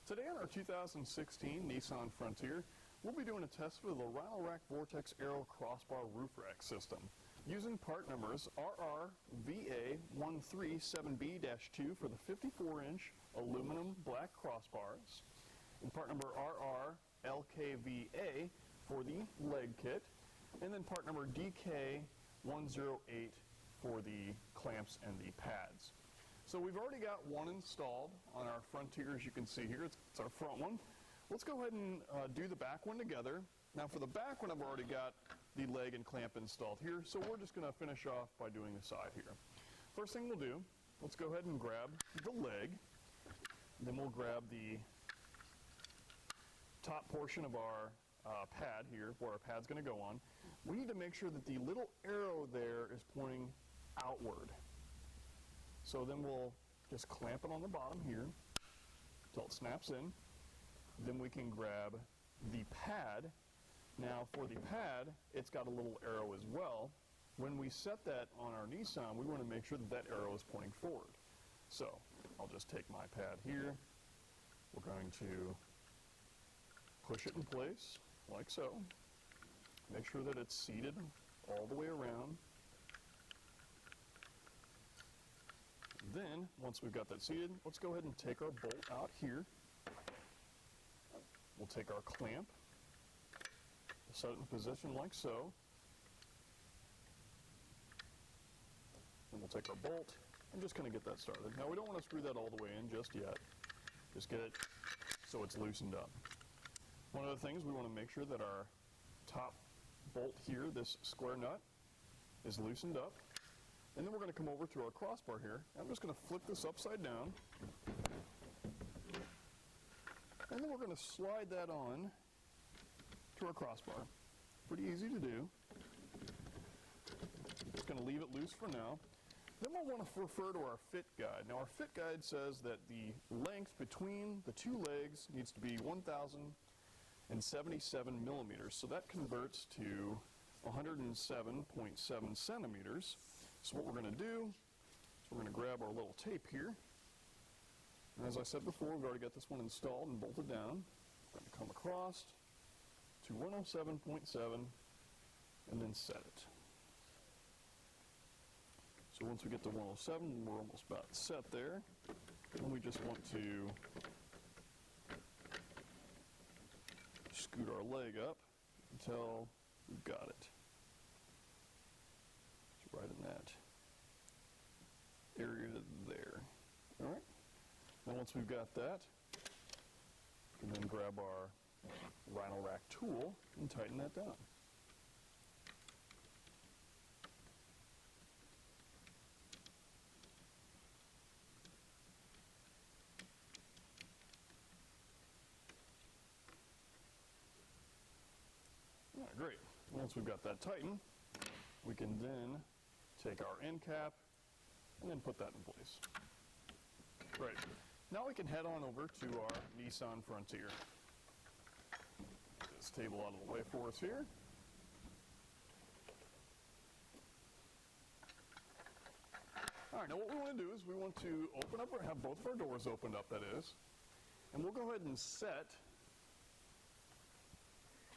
Today on our 2016 Nissan Frontier, we'll be doing a test for the Rhino Rack Vortex Aero Crossbar Roof Rack System using part numbers RRVA 137B-2 for the 54-inch aluminum black crossbars and part number RRLKVA for the leg kit, and then part number DK108 for the clamps and the pads. So we've already got one installed on our Frontier, as you can see here. It's our front one. Let's go ahead and do the back one together. Now for the back one, I've already got the leg and clamp installed here, so we're just going to finish off by doing the side here. First thing we'll do, let's go ahead and grab the leg. Then we'll grab the top portion of our pad here, where our pad's going to go on. We need to make sure that the little arrow there is pointing outward. So then we'll just clamp it on the bottom here until it snaps in. Then we can grab the pad. Now for the pad, it's got a little arrow as well. When we set that on our Nissan, we want to make sure that that arrow is pointing forward. So I'll just take my pad here. We're going to push it in place like so. Make sure that it's seated all the way around. Then, once we've got that seated, let's go ahead and take our bolt out here. We'll take our clamp, set it in position like so. Then we'll take our bolt and just kind of get that started. Now we don't want to screw that all the way in just yet. Just get it so it's loosened up. One of the things, we want to make sure that our top bolt here, this square nut, is loosened up. And then we're going to come over to our crossbar here. I'm just going to flip this upside down. And then we're going to slide that on to our crossbar. Pretty easy to do. Just going to leave it loose for now. Then we'll want to refer to our fit guide. Now our fit guide says that the length between the two legs needs to be 1,077 millimeters. So that converts to 107.7 centimeters. So what we're going to do is we're going to grab our little tape here. And as I said before, we've already got this one installed and bolted down. We're going to come across to 107.7 and then set it. So once we get to 107, we're almost about set there. And we just want to scoot our leg up until we've got it. It's right in that area there. All right. Now once we've got that, we can then grab our Rhino Rack tool and tighten that down. All right, great. Once we've got that tightened, we can then take our end cap and then put that in place. Great. Now we can head on over to our Nissan Frontier. Get this table out of the way for us here. All right, now what we want to do is we want to open up, or have both of our doors opened up, that is. And we'll go ahead and set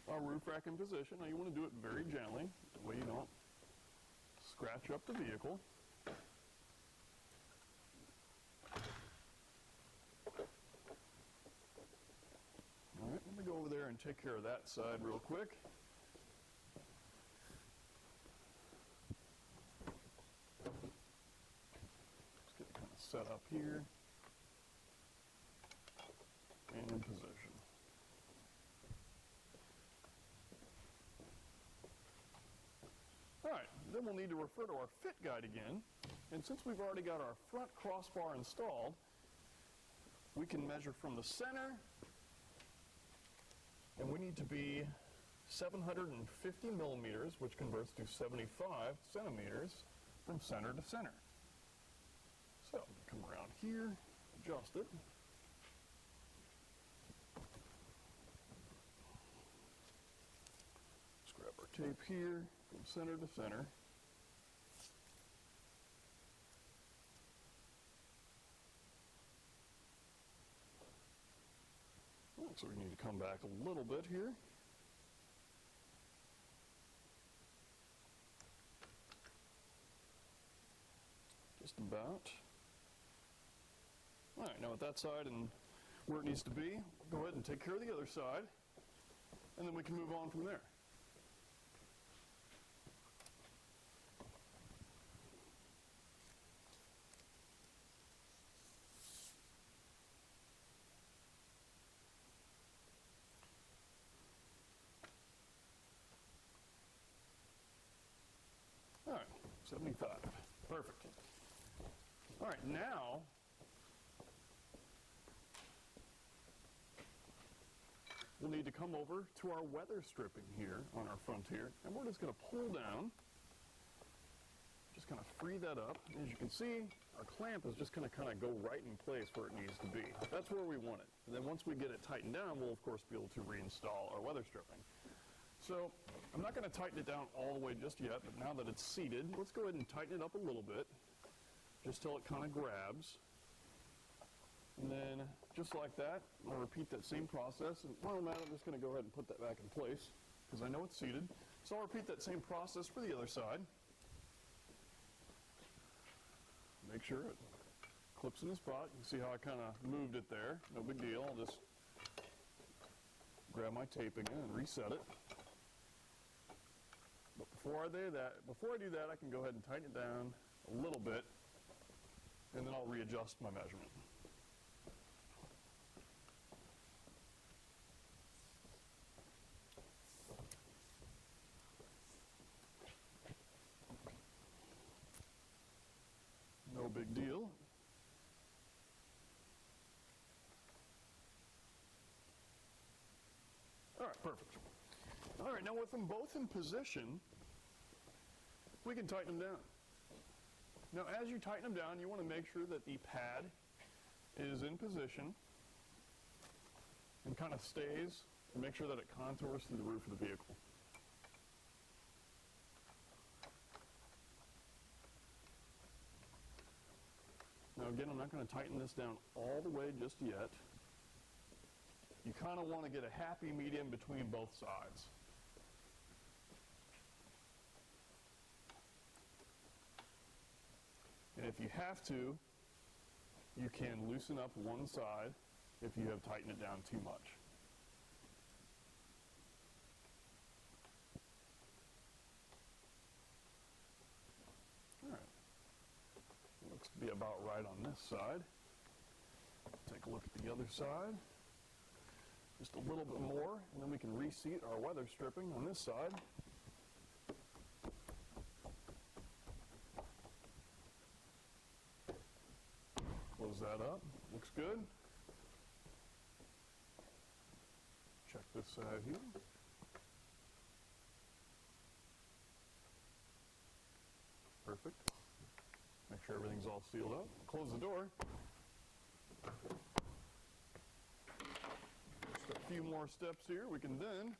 our roof rack in position. Now you want to do it very gently, that way you don't scratch up the vehicle. All right, let me go over there and take care of that side real quick. Just get it kind of set up here and in position. All right, then we'll need to refer to our fit guide again. And since we've already got our front crossbar installed, we can measure from the center, and we need to be 750 millimeters, which converts to 75 centimeters from center to center. So come around here, adjust it. Just grab our tape here from center to center. Looks like we need to come back a little bit here. Just about. All right, now with that side and where it needs to be, go ahead and take care of the other side, and then we can move on from there. All right, 75. Perfect. All right, now we'll need to come over to our weather stripping here on our Frontier, and we're just going to pull down, just kind of free that up. As you can see, our clamp is just going to kind of go right in place where it needs to be. That's where we want it. And then once we get it tightened down, we'll of course be able to reinstall our weather stripping. So I'm not going to tighten it down all the way just yet, but now that it's seated, let's go ahead and tighten it up a little bit, just till it kind of grabs. And then, just like that, I'll repeat that same process. And while I'm at it, I'm just going to go ahead and put that back in place, because I know it's seated. So I'll repeat that same process for the other side. Make sure it clips in the spot. You can see how I kind of moved it there. No big deal. I'll just grab my tape again and reset it. But before I do that, I can go ahead and tighten it down a little bit, and then I'll readjust my measurement. No big deal. All right, perfect. All right, now with them both in position, we can tighten them down. Now, as you tighten them down, you want to make sure that the pad is in position and kind of stays, and make sure that it contours through the roof of the vehicle. Now again, I'm not going to tighten this down all the way just yet. You kind of want to get a happy medium between both sides. And if you have to, you can loosen up one side if you have tightened it down too much. All right. Looks to be about right on this side. Take a look at the other side. Just a little bit more, and then we can reseat our weather stripping on this side. Close that up. Looks good. Check this side here. Perfect. Make sure everything's all sealed up. Close the door. Just a few more steps here. We can then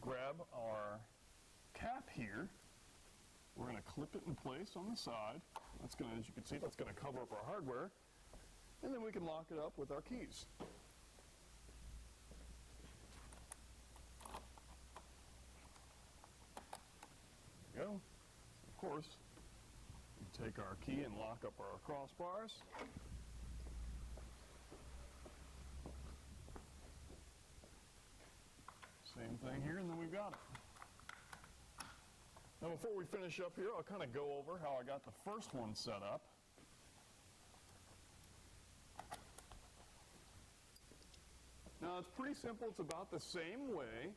grab our cap here. We're going to clip it in place on the side. That's going to, as you can see, that's going to cover up our hardware. And then we can lock it up with our keys. There we go. Of course, we take our key and lock up our crossbars. Same thing here, and then we've got it. Now before we finish up here, I'll kind of go over how I got the first one set up. Now it's pretty simple. It's about the same way.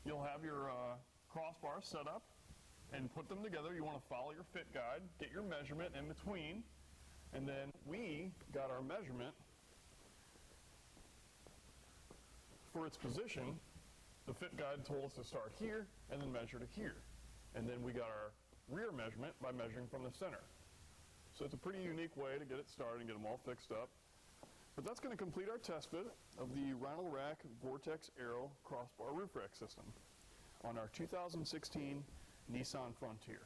You'll have your crossbars set up and put them together. You want to follow your fit guide, get your measurement in between, and then we got our measurement for its position. The fit guide told us to start here and then measure to here. And then we got our rear measurement by measuring from the center. So it's a pretty unique way to get it started and get them all fixed up. But that's going to complete our test fit of the Rhino Rack Vortex Aero Crossbar Roof Rack System on our 2016 Nissan Frontier.